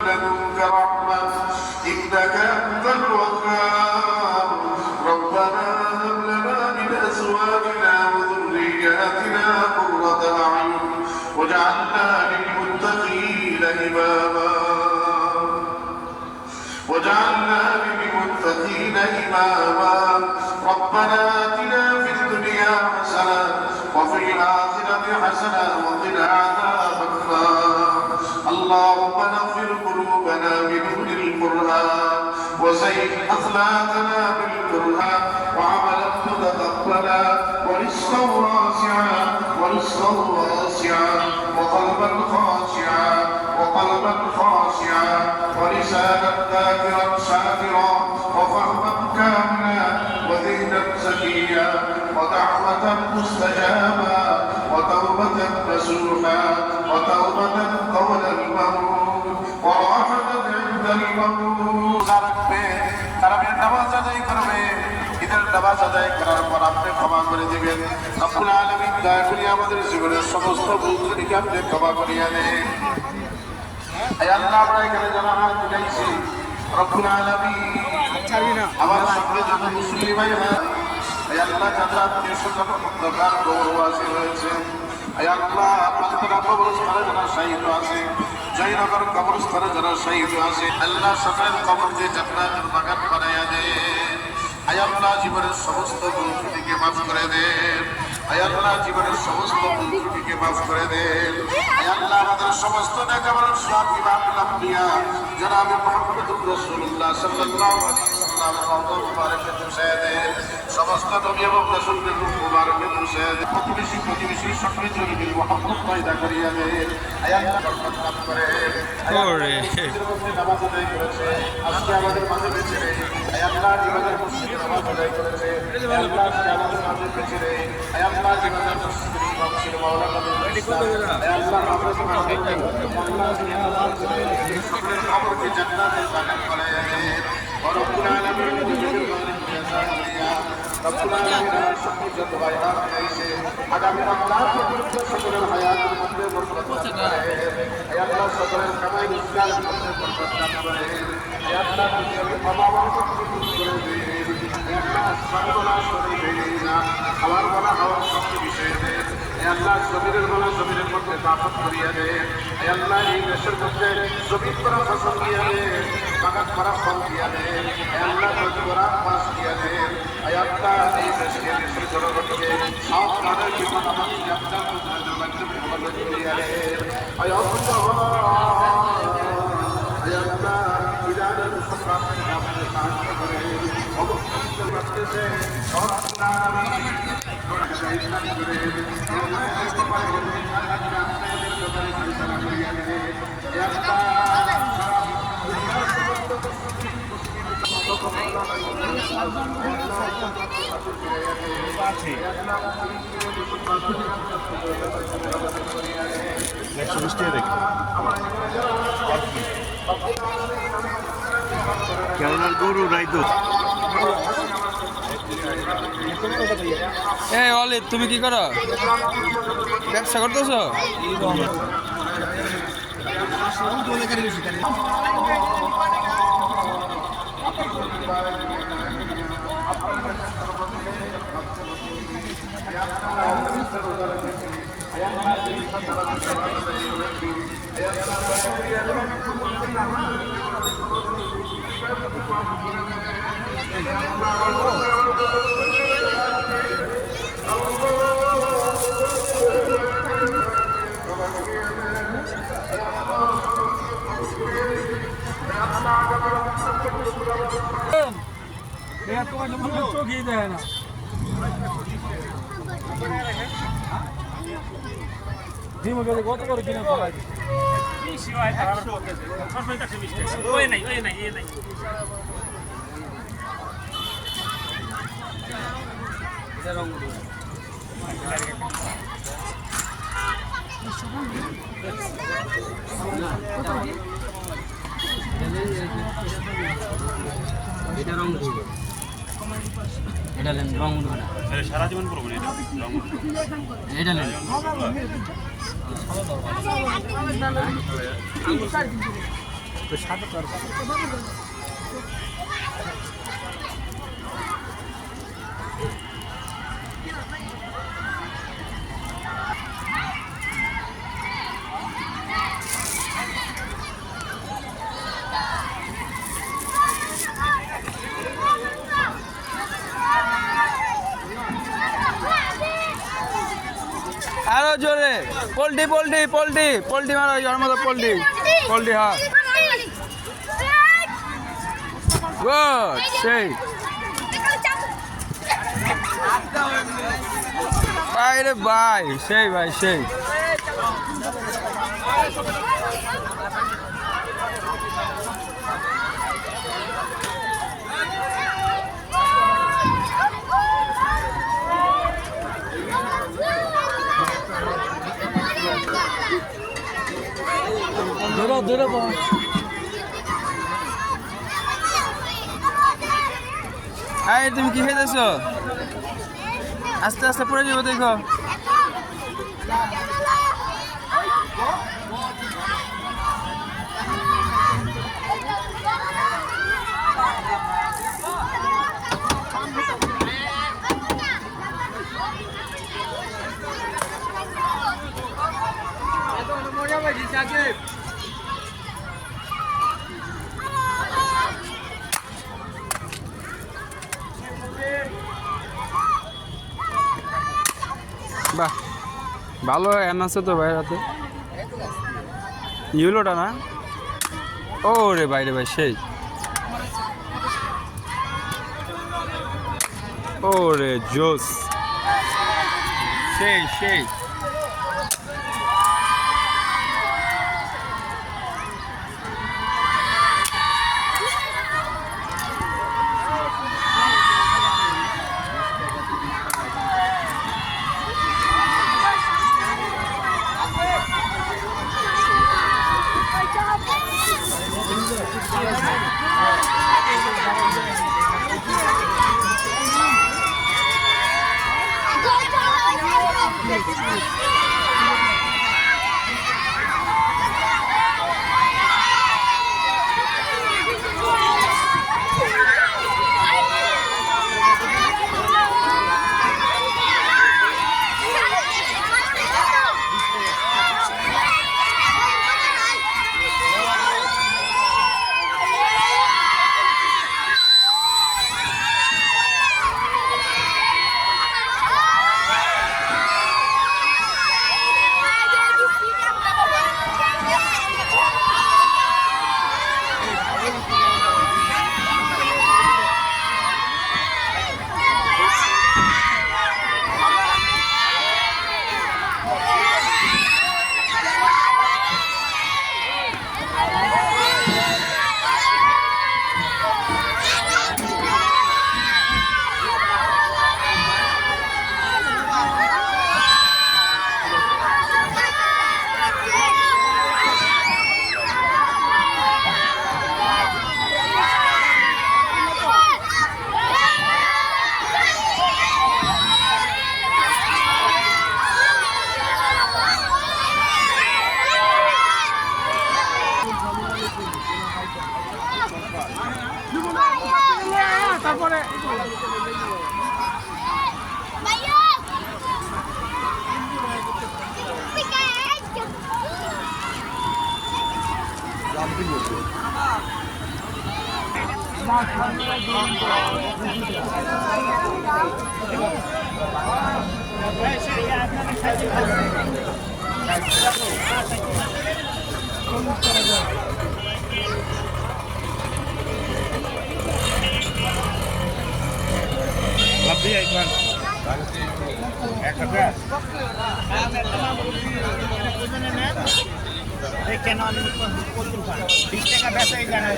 لدنك رحمة إنك أنت الوهاب ربنا هب لنا من أزواجنا وذرياتنا قرة أعين واجعلنا للمتقين إماما ربنا آتنا في الدنيا حسنة وفي الآخرة حسنة وقنا عذاب النار اللهم نغفر قلوبنا بنور القرآن وزين أخلاقنا بالقرآن وعملا متقبلا ورزقا واسعا وقلبا خاشعا ولسانا ذاكرا شاكرا وفهما كاملا وذهنا زكيا ودعوة مستجابا وتوبة نصوحا وتوبة قول الموت وراحة عند الموت নামাজ আদায় করবে ঈদের নামাজ আদায় করার পর আপনি ক্ষমা করে দিবেন রব্বুল আলামিন দয়া করে আমাদের জীবনের সমস্ত ভুলগুলিকে আপনি ক্ষমা করিয়া দেন আয় আল্লাহ আমরা এখানে যারা হাত উঠাইছি রব্বুল আলামিন আমার সামনে যত মুসলিম ভাই আয় আল্লাহ যারা আত্মীয়-স্বজন অন্ধকার গৌরবাসী রয়েছে আয় আল্লাহ পাঁচতলা কবরস্থানে যারা শহীদ আছে জয়নগর কবরস্থানে যারা শহীদ আছে আল্লাহ সকলের কবরকে জান্নাতের বাগান বানাইয়া দেন আয় আল্লাহ জীবনের সমস্ত ভুল ত্রুটিকে মাফ করে দেন আয় আল্লাহ জীবনের সমস্ত ভুল ত্রুটিকে মাফ করে দেন আয় আল্লাহ আমাদের সমস্ত নেককার সব ইমামুল আম্বিয়া জনাবে মুহাম্মদুর রাসূলুল্লাহ সাল্লাল্লাহু আলাইহি ওয়াসাল্লামের রওজা মুবারকে পৌঁছায় দেন সমস্ত নবী এবং রাসূলদের রূহ মুবারকে পৌঁছায় দেন প্রতিবেশী সকলের জন্য মুহাম্মদ পয়দা করিয়া দেন আয় আল্লাহ বরকত দান করে ওরে নামাজ আদায় করেছে আজকে আমাদের মাঝে বেঁচে নেই আয় আল্লাহ জীবনের মসজিদে নামাজ আদায় করেছে আয় আল্লাহ আজকে আমাদের মাঝে বেঁচে নেই আয় আল্লাহ জীবনের মসজিদে ইমাম ছিল মাওলানা আয় আল্লাহ আমাদের সকলের খবরকে জান্নাতের বাগান বানাইয়া দেন রব্বুল আলামিন রব্বুল আলামিন সকল যত বাইরা হয়েছে আগামী রমজান পর্যন্ত সকলের হায়াতের মধ্যে বরকত দান করে আয় আল্লাহ সকলের কামাই রোজগারের মধ্যে বরকত দান করে আয় আল্লাহ দুনিয়ার অভাব-অনটন দূর করে দেন আয় আল্লাহ সর্বনাশ করে দেন না খাওয়ার বেলা খাওয়ার শক্তি বিষয়ে দেন আয় আল্লাহ জমিনের বেলা জমিনের মধ্যে তাকত করিয়া দেন আয় আল্লাহ এই দেশের মধ্যে জমিন করা ফসল দিয়া দেন বাগান করা ফল দিয়া দেন আয় আল্লাহ নদী করা মাছ দিয়া দেন আয় আল্লাহ এই দেশকে দেশের জনগণকে সব ধরনের জীবন আমাদের যাত্রা প্রতিরোধের মাধ্যমে ভালো করিয়া দেন আয় আল্লাহ ইরানের মুসলমানদের আমাদের সাহায্য করে অবস্থিত রাখতেছে কেননার গরু রাইতো এই অলিদ তুমি কি করো ব্যবসা করতেছো চোখই দেয় না কত করে কিনে ফলাই এটা রং এটা লেন রং উঠবে না সারা জীবন করবো এটা লেন আরো জোরে পোল্ট্রি পোল্ট্রি পোল্ট্রি পোল্ট্রি মারো ওর মতো পোল্ট্রি পোল্ট্রি হ্যাঁ গুড সেই ভাই রে ভাই সেই ভাই সেই দূরে এই তুমি কি খেতেছো আস্তে আস্তে পড়ে যাবো দেখো বাহ ভালো এন আছে তো ভাই রাতে ইউলোটা না ও রে বাইরে ভাই সেই ও রে জোস সেই সেই কেন আমি 20 টাকা বেচাই জানাই